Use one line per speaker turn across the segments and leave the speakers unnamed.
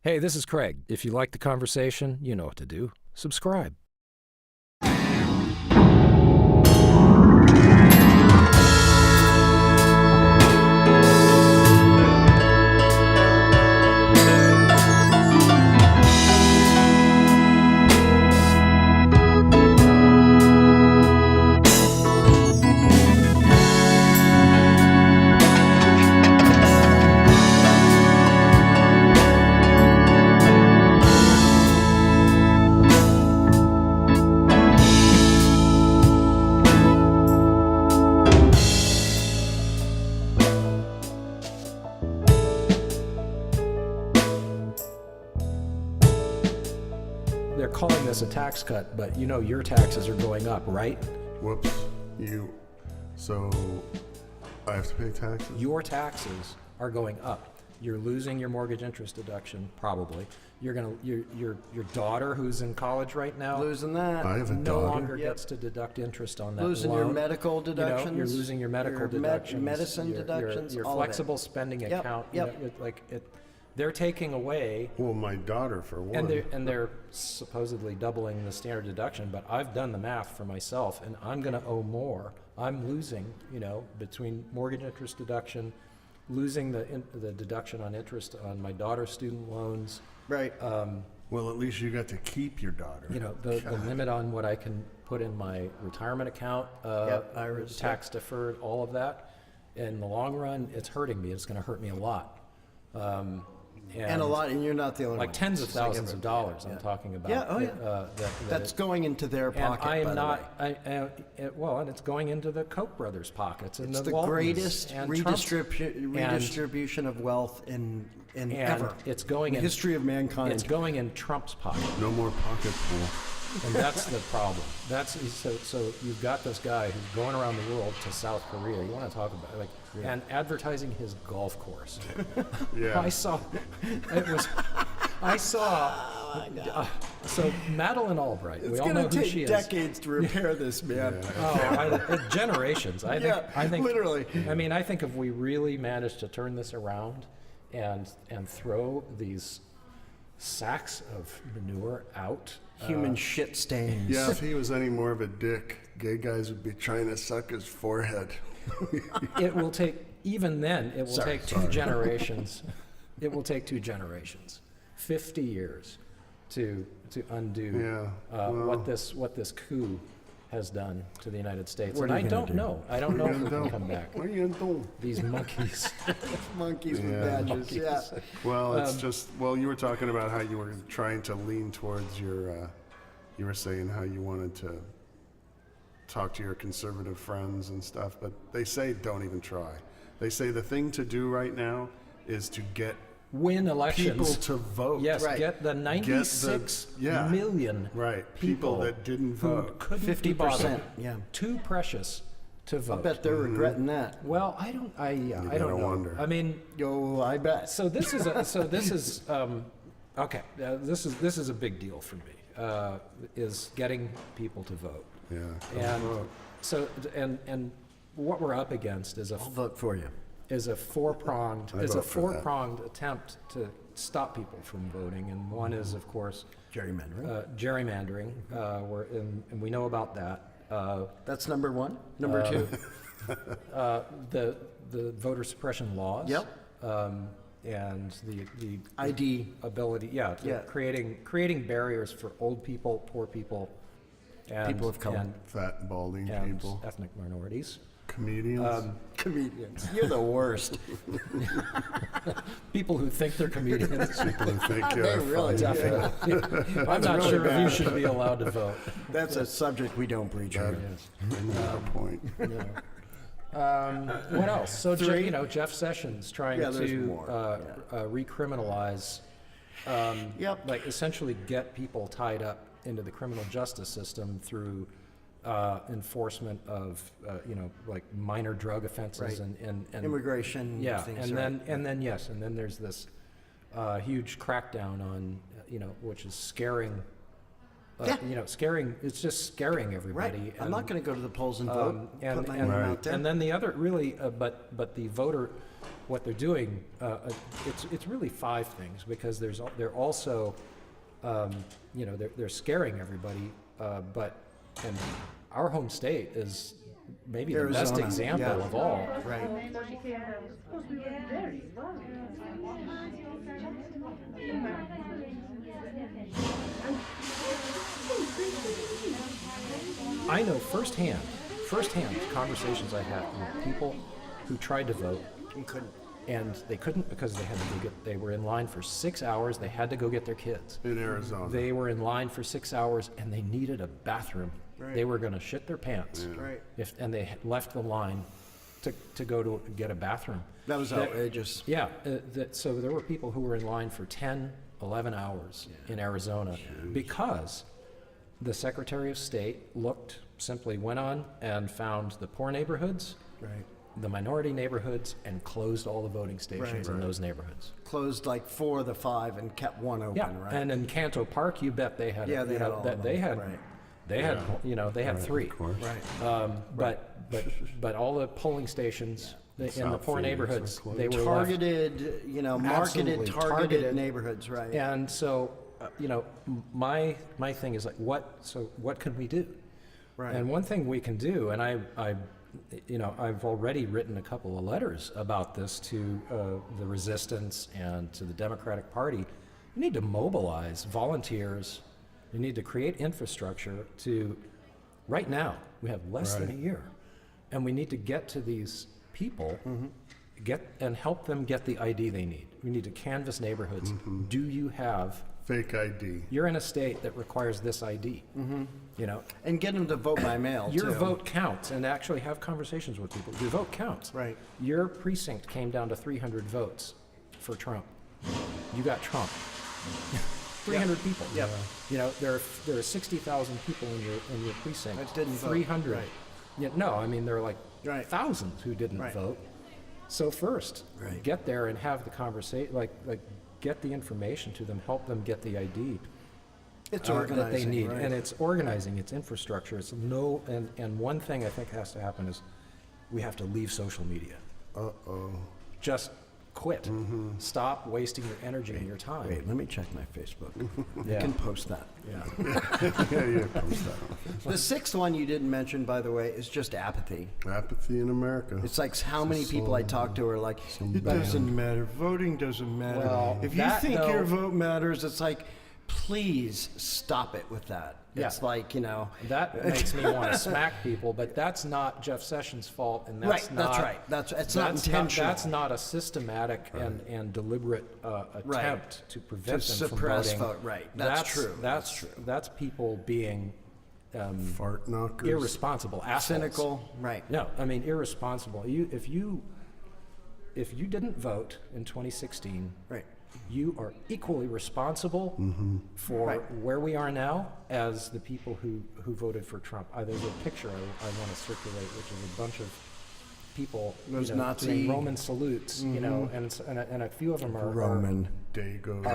Hey, this is Craig. If you like the conversation, you know what to do. Subscribe. They're calling this a tax cut, but you know your taxes are going up, right?
Whoops. So I have to pay taxes?
Your taxes are going up. You're losing your mortgage interest deduction, probably. Your daughter, who's in college right now,
Losing that.
I have a
no
daughter.
longer gets to deduct interest on that
Losing
loan.
your medical deductions.
You know, you're losing your medical
your
deductions,
medicine deductions,
your
all of it.
flexible spending
Yep,
account.
yep.
You know, they're taking away.
Well, my daughter, for one.
And they're supposedly doubling the standard deduction, but I've done the math for myself, and I'm going to owe more. I'm losing, between mortgage interest deduction, losing the deduction on interest on my daughter's student loans.
Right.
Well, at least you got to keep your daughter.
The limit on what I can put in my retirement account,
Yep, IRAs,
tax deferred, all of that. In the long run, it's hurting me. It's going to hurt me a lot.
And a lot, and you're not the only one.
Like tens of
It's like
thousands of dollars I'm talking about.
Yeah, oh yeah. That's going into their pocket,
And I am
by
not,
the way.
and it's going into the Koch brothers' pockets and
It's the
Waltons
greatest
and Trump's.
redistribution of wealth in ever.
It's going
in the
in
history of mankind.
It's going in Trump's pocket,
No more pocket pool.
and that's the problem. So you've got this guy who's going around the world to South Korea. You want to talk about and advertising his golf course.
Yeah.
I saw so Madeleine Albright.
It's
we all
going
know
to
who she
take
is.
decades to repair this, man.
Generations. I think
literally.
I mean, I think if we really manage to turn this around and throw these sacks of manure out,
Human shit stains.
Yeah, if he was any more of a dick, gay guys would be trying to suck his forehead.
it will take. Even then, it will
Sorry.
take 2 generations. It will take 2 generations, 50 years, to undo what this coup has done to the United States.
What
And
are
I
you gonna
don't
do?
know. I don't know if we can come back.
What are you going to do?
These monkeys.
Monkeys with
Yeah.
badges. Yeah.
Well, it's you were talking about how you were trying to lean towards you were saying how you wanted to talk to your conservative friends and stuff, but they say don't even try. They say the thing to do right now is to get
Win elections.
people to vote.
Yes,
Right.
get the 96 million
Right,
people
that didn't
who
vote.
couldn't be
50%,
bothered.
yeah.
Too precious to vote.
I bet they're regretting that.
Well, I don't
gotta
know.
wonder.
I mean,
Yo, I bet.
so this is okay. This is a big deal for me. Is getting people to vote.
Yeah.
And so and what we're up against is
I'll vote for you.
a four-pronged
I vote for that.
attempt to stop people from voting, and one is, of course,
Gerrymandering.
gerrymandering. And we know about that.
That's number one. Number two.
The voter suppression laws.
Yep.
And the
ID.
ability,
Yeah.
creating barriers for old people, poor people, and
People of color.
Fat, balding
and
people.
ethnic minorities.
Comedians.
Comedians. You're the worst.
People who think they're comedians.
People who think you're
really
funny.
Definitely. I'm not
really
sure if you
bad.
should be allowed to vote.
That's a subject we don't preach on.
Another point.
What else? So,
Three.
Jeff Sessions trying
Yeah, there's
to
more.
recriminalize,
Yep.
like essentially get people tied up into the criminal justice system through enforcement of, like minor drug offenses
Right.
and
Immigration.
yeah,
Things
and
right.
then there's this huge crackdown on, which is scaring. Scaring. It's just scaring everybody.
Right. I'm not going to go to the polls and vote.
And
Put my name out there.
and then the other really, but the voter, what they're doing, it's really 5 things, because they're also, they're scaring everybody, and our home state is maybe the best
Arizona,
example
yeah.
of all.
Right.
I know firsthand conversations I had with people who tried to vote
You couldn't.
and they couldn't because they were in line for 6 hours. They had to go get their kids.
In Arizona.
They were in line for 6 hours and they needed a bathroom.
Right.
They were going to shit their pants.
Right.
And they had left the line to go to get a bathroom.
That was outrageous.
Yeah. So there were people who were in line for 10, 11 hours in Arizona because the Secretary of State simply went on and found the poor neighborhoods,
Right.
the minority neighborhoods, and closed all the voting stations in those neighborhoods.
Closed like 4 of the 5 and kept one open,
Yeah,
right?
and in Canto Park, you bet they had.
Yeah, they had all of
they
them,
had.
right.
They had. They had 3.
Of course.
Right.
But all the polling stations in the
South
poor
Phoenix
neighborhoods,
are closed.
they were
Targeted, marketed,
Absolutely,
targeted
targeted.
neighborhoods, right?
And so, my thing is like, what can we do?
Right.
And one thing we can do, and I've already written a couple of letters about this to the resistance and to the Democratic Party. You need to mobilize volunteers. You need to create infrastructure to. Right now, we have less than a year, and we need to get to these people, and help them get the ID they need. We need to canvass neighborhoods. Do you have?
Fake ID.
You're in a state that requires this ID.
And get them to vote by mail,
Your
too.
vote counts, and actually have conversations with people. Your vote counts.
Right.
Your precinct came down to 300 votes for Trump. You got Trump. 300 people.
Yep.
There are 60,000 people in your precinct.
That didn't vote.
300.
Right.
Yeah, no, I mean there are like
Right.
thousands who didn't
Right.
vote. So first,
Right.
get there and have the conversation. Like get the information to them. Help them get the ID.
It's
That
organizing,
they need,
right?
and it's organizing, it's infrastructure. It's and one thing I think has to happen is we have to leave social media. Just quit. Stop wasting your energy and your time.
Wait, let me check my Facebook.
Yeah.
I can post that.
Yeah.
Yeah, post that.
The 6th one you didn't mention, by the way, is just apathy.
Apathy in America.
It's like how many people I talk to are like, it doesn't matter. Voting doesn't matter.
Well,
if you
that,
think your
though-
vote matters, it's like, please stop it with that.
Yeah.
It's like,
That makes me want to smack people, but that's not Jeff Sessions' fault, and that's
right,
not.
that's right. It's not intentional.
That's not a systematic and deliberate attempt to prevent
To
them from
suppress
voting.
vote, right. That's true.
That's true. That's people being
Fart knockers.
irresponsible, assholes.
Cynical, right.
No, I mean irresponsible. If you didn't vote in 2016,
Right.
you are equally responsible for
Right.
where we are now as the people who voted for Trump. There's a picture I want to circulate, which is a bunch of people
Those Nazi-
doing Roman salutes, and a few of them are
Roman.
Dago.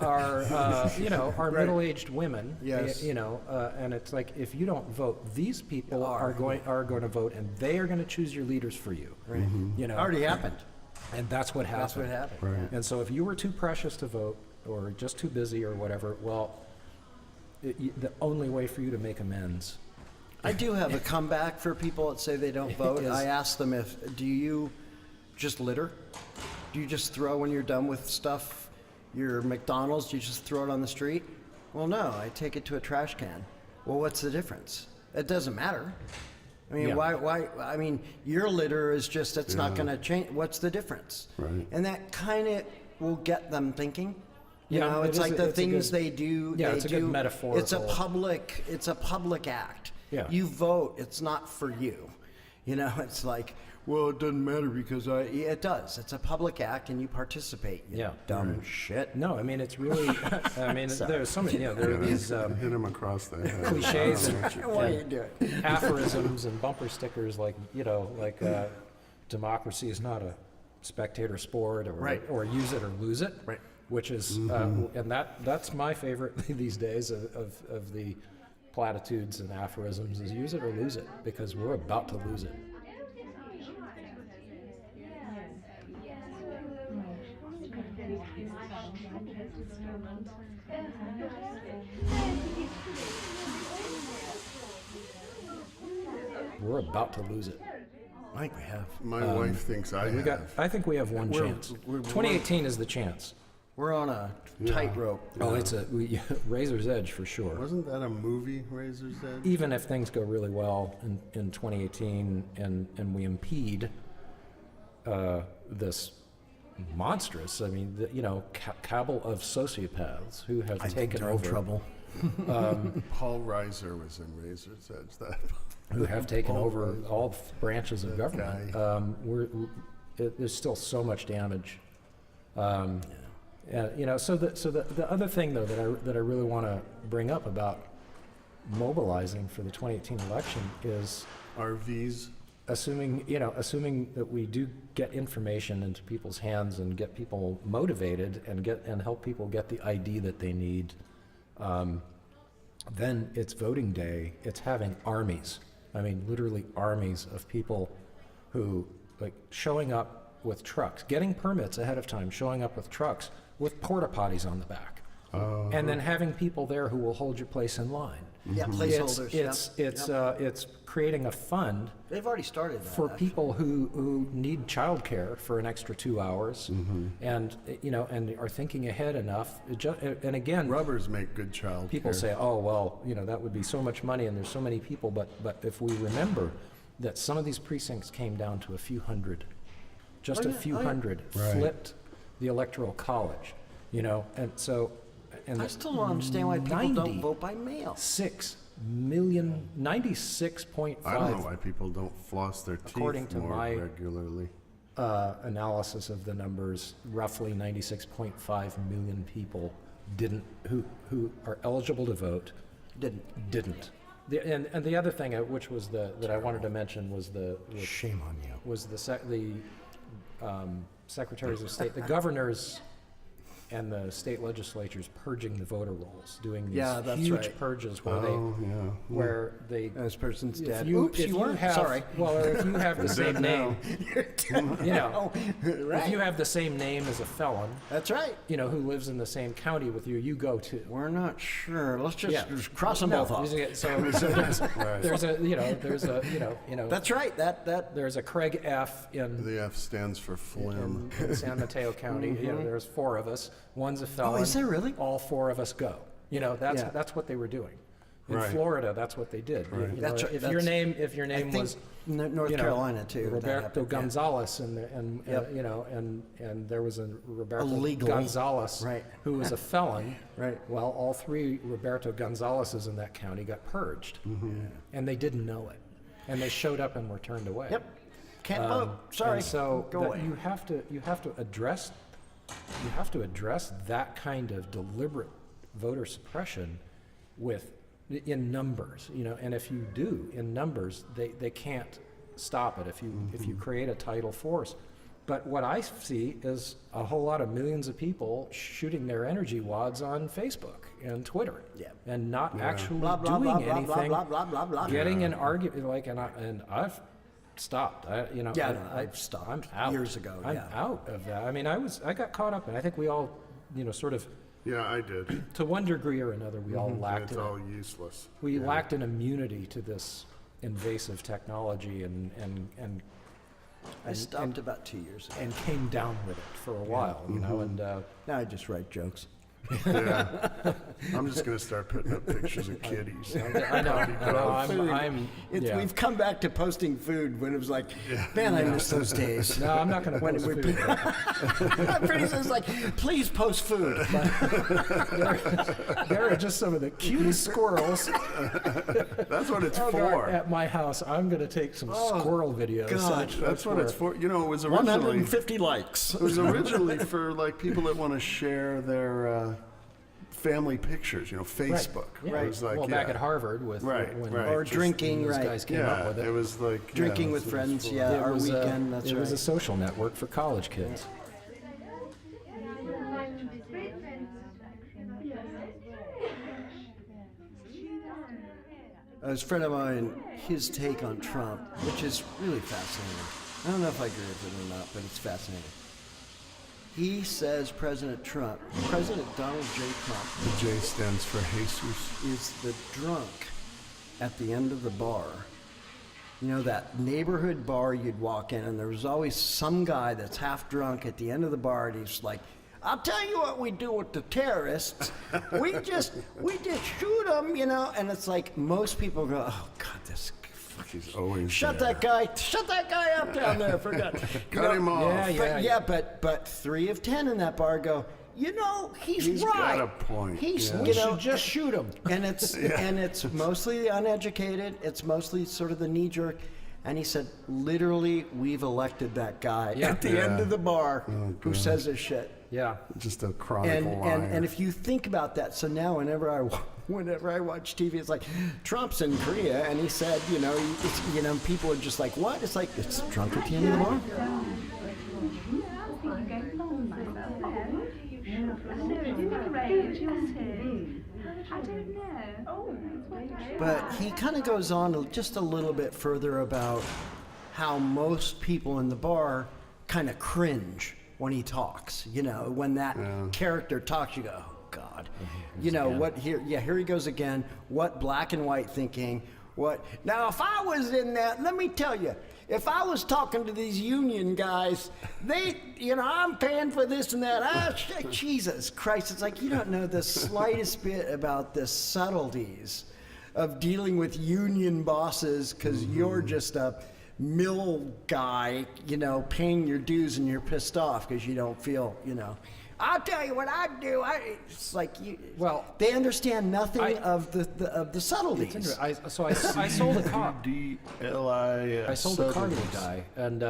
are middle-aged women.
Yes.
And it's like if you don't vote, these people are going to vote, and they are going to choose your leaders for you.
Right. Already happened.
And that's what happened.
That's what happened.
Right.
And so if you were too precious to vote or just too busy or whatever, well, the only way for you to make amends.
I do have a comeback for people that say they don't vote.
Is-
I ask them do you just litter? Do you just throw when you're done with stuff, your McDonald's, do you just throw it on the street? Well, no, I take it to a trash can. Well, what's the difference? It doesn't matter. I mean,
Yeah.
why, I mean, your litter is just, it's not going to change. What's the difference?
Right.
And that kind of will get them thinking. You
Yeah,
know,
it
it's
is
like
a-
the
it's a
things
good-
they do.
Yeah,
they
it's a
do,
good metaphorical-
It's a public act.
Yeah.
You vote, it's not for you. It's like, well, it doesn't matter because yeah, it does. It's a public act and you participate. You
Yeah.
dumb shit.
No, I mean, it's really, I mean, there's so many, there are these
Hit him across the head.
cliches and
Why you do it?
aphorisms and bumper stickers like, democracy is not a spectator sport
Right.
or use it or lose it.
Right.
Which is, and that's my favorite these days of the platitudes and aphorisms is use it or lose it, because we're about to lose it. We're about to lose it.
I think we have.
My wife thinks I
We
have.
got. I think we have one
We're-
chance.
we're-
2018 is the chance.
We're on a tightrope.
Oh, it's a razor's edge for sure.
Wasn't that a movie, Razor's Edge?
Even if things go really well in 2018 and we impede this monstrous, I mean, cabal of sociopaths who have
I think
taken
they're in
over,
trouble.
Paul Reiser was in Razor's Edge. That
who have taken
Paul
over
Reiser.
all branches of
That
government.
guy.
There's still so much damage. So the other thing though that I really want to bring up about mobilizing for the 2018 election is
RVs.
assuming that we do get information into people's hands and get people motivated and help people get the ID that they need, then it's voting day. It's having armies. I mean, literally armies of people who like showing up with trucks, getting permits ahead of time, showing up with trucks with porta potties on the back, and then having people there who will hold your place in line.
Yeah, placeholders.
It's creating a fund
They've already started that.
for
actually.
people who need childcare for an extra 2 hours, and are thinking ahead enough. And again,
Rubbers make good child
people
care.
say, "Oh well, that would be so much money, and there's so many people." But if we remember that some of these precincts came down to a few hundred, just
Oh,
a
yeah,
few
oh, yeah.
hundred,
Right.
flipped the electoral college, and so. And
I still don't understand why people don't vote by mail.
6 million, 96.5
I don't know why people don't floss their teeth
According to
more
my-
regularly.
analysis of the numbers, roughly 96.5 million people who are eligible to vote didn't. And the other thing, which was that I wanted to mention was
Shame on you.
was the secretaries of state, the governors, and the state legislatures purging the voter rolls, doing these
Yeah, that's
huge
right.
purges where
Yeah.
they
This person's
if
dead.
you,
Oops,
if
you
you
weren't.
have,
Sorry.
well, or if you have the same
dead
name,
now.
if you have the same name as a felon,
That's right.
who lives in the same county with you, you go too.
We're not sure. Let's just
Yeah.
cross them
No,
both off.
So there's
That's right. That
there's a Craig F. in
The F stands for phlegm.
in San Mateo County. There's 4 of us. One's a felon.
is there really?
All 4 of us go. That's
Yeah.
that's what they were doing. In
Right.
Florida, that's what they did.
Right.
That's right.
If your name was
North Carolina too. that
Roberto
happened, yeah.
Gonzalez, and
Yep.
and there was a Roberto
Illegal.
Gonzalez
Right.
who was a felon.
Right.
Well, all 3 Roberto Gonzalez's in that county got purged, and they didn't know it, and they showed up and were turned away.
Yep. Can't vote. Sorry.
And so
Go
that
away.
you have to address that kind of deliberate voter suppression in numbers, and if you do in numbers, they can't stop it if you create a tidal force. But what I see is a whole lot of millions of people shooting their energy wads on Facebook and Twitter,
Yeah.
and not actually
Blah, blah,
doing
blah, blah,
anything,
blah, blah, blah, blah, blah.
getting an argument and I've stopped.
Yeah, no, I've stopped
I'm out
years ago,
I'm
yeah.
out of that. I mean, I got caught up, and I think we all, sort of,
Yeah, I did.
to one degree or another, we all
And
lacked
it's
it.
all useless.
We lacked an immunity to this invasive technology, and
I stopped about 2 years ago.
and came down with it for a while, and
Now I just write jokes.
Yeah. I'm just going to start putting up pictures of kitties.
I know, I'm yeah.
We've come back to posting food when it was like, man, I miss those days.
No, I'm not going to
When
post
we-
food.
Pretty soon it's like, please post food.
There are just some of the cutest squirrels
That's what it's for.
at my house. I'm going to take some squirrel videos.
God.
That's what it's for. You know, it was originally
150 likes.
it was originally for like people that want to share their family pictures. Facebook.
Yeah.
It was like
back at Harvard with
Right,
when
right.
Or
Just-
drinking,
these
right.
guys came up
Yeah,
with
it
it.
was like
Drinking
yeah,
with
that's what it's
friends,
for.
yeah.
It
Our
was
weekend, that's
it was a
right.
social network for college kids.
A friend of mine, his take on Trump, which is really fascinating. I don't know if I agree with it or not, but it's fascinating. He says President Donald J. Trump,
The J stands for Jesus.
is the drunk at the end of the bar. You know, that neighborhood bar you'd walk in, and there was always some guy that's half drunk at the end of the bar, and he's like, I'll tell you what we do with the terrorists. We just shoot them, you know. And it's like most people go, oh God, this.
He's always
Shut
there.
that guy up down there. Forgot.
Cut him off.
But 3 of 10 in that bar go, you know, he's right.
got a point.
He's,
Yeah.
you know,
should just shoot him.
and it's mostly the uneducated. It's mostly sort of the knee jerk. And he said, literally, we've elected that guy at the end of the bar who says this shit.
Yeah.
Just a chronicle liar.
And if you think about that, so now whenever I watch TV, it's like Trump's in Korea, and he said, you know, people are just like, what? It's like it's drunk at the end of the bar.
I don't know.
But he kind of goes on just a little bit further about how most people in the bar kind of cringe when he talks. You know, when that character talks, you go, oh, God. You know, what here? Yeah, here he goes again. What black and white thinking? What? Now, if I was in that, let me tell you, if I was talking to these union guys, I'm paying for this and that. Jesus Christ. It's like you don't know the slightest bit about the subtleties of dealing with union bosses because you're just a mill guy, you know, paying your dues and you're pissed off because you don't feel, you know. I'll tell you what I do. It's like they understand nothing of the subtleties.
It's interesting. I sold a car.
D-L-I-S.
I sold a car to a guy, and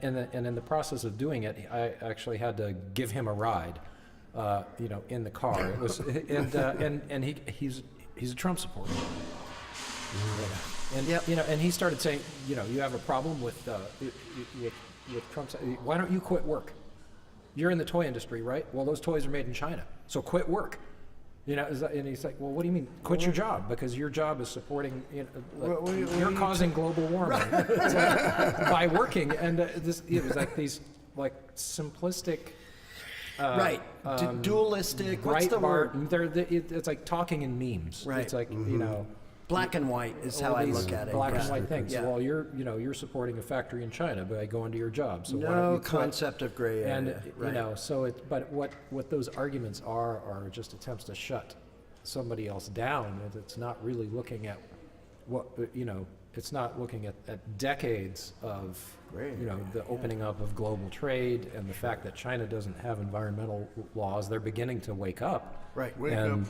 in the process of doing it, I actually had to give him a ride, in the car. It was and he's a Trump supporter. And and he started saying, you have a problem with Trump. Why don't you quit work? You're in the toy industry, right? Well, those toys are made in China, so quit work. And he's like, well, what do you mean? Quit your job, because your job is supporting, you're causing global warming by working. And it was like these simplistic,
dualistic. What's the word?
It's like talking in memes.
Right.
It's like
Black and white is how
all
I
these
look at it.
Black
yeah.
and white things.
Yeah.
Well, you're supporting a factory in China by going to your job. So why don't
No
you quit?
concept of gray area.
And but what those arguments are just attempts to shut somebody else down. And it's not really looking at it's not looking at decades of the opening up of global trade and the fact that China doesn't have environmental laws. They're beginning to wake up.
Right.
And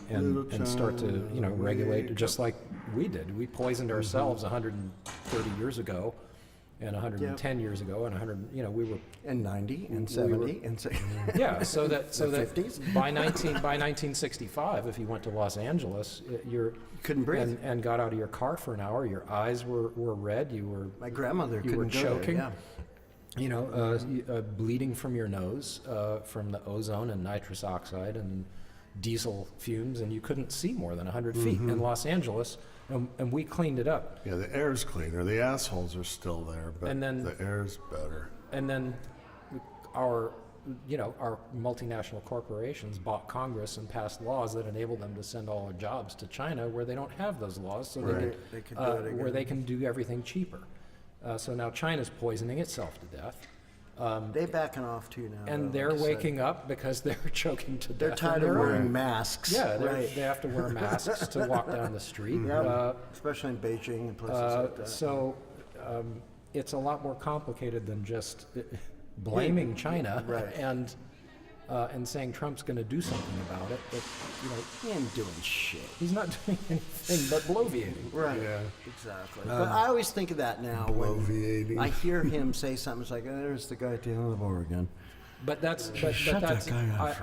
start to regulate just like we did. We poisoned ourselves 130 years ago, and 110 years ago, and 100. We were
and 90 and 70 and
so that
50s.
by 1965, if you went to Los Angeles, you
couldn't breathe
and got out of your car for an hour. Your eyes were red.
My grandmother
you
couldn't
were choking.
go there,
Bleeding from your nose from the ozone and nitrous oxide and diesel fumes, and you couldn't see more than 100 feet in Los Angeles, and we cleaned it up.
Yeah, the air's cleaner. The assholes are still there, but the air's better.
And then our multinational corporations bought Congress and passed laws that enabled them to send all their jobs to China, where they don't have those laws, so
they can do it again.
where they can do everything cheaper. So now China's poisoning itself to death.
They're backing off too now.
And
though,
they're
like I said.
waking up because they're choking to death.
They're tired of wearing masks.
Yeah,
right.
they have to wear masks to walk down the street.
Especially in Beijing and places like that.
So it's a lot more complicated than just blaming China and saying Trump's going to do something about it. But
he ain't doing shit.
he's not doing anything but bloviating.
Right.
Yeah.
Exactly. But I always think of that now when
Bloviating.
I hear him say something. It's like, oh, there's the guy at the end of the bar again.
But that's
Shut that guy up.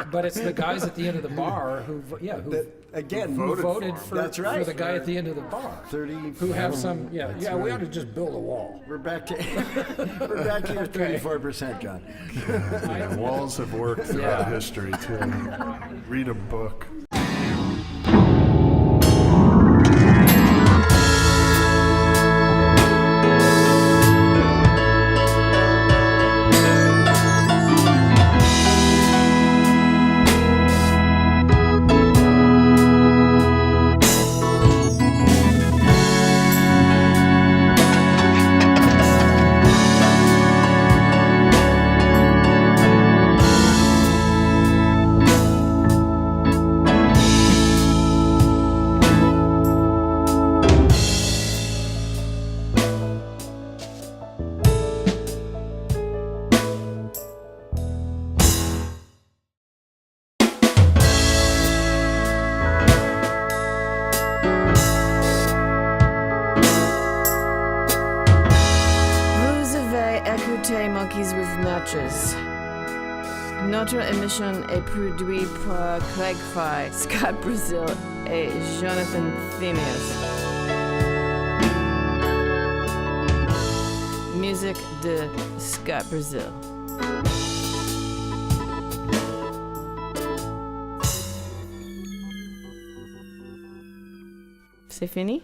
But it's the guys at the end of the bar who voted for
That's right.
for the guy at the end of the bar
30
who have some we ought to just build a wall.
We're back to your 34%, John.
Yeah, walls have worked throughout history too. Read a book.
Notre émission est produite par Craig Fry, Scott Brazil et Jonathan Themius. Musique de Scott Brazil. C'est fini?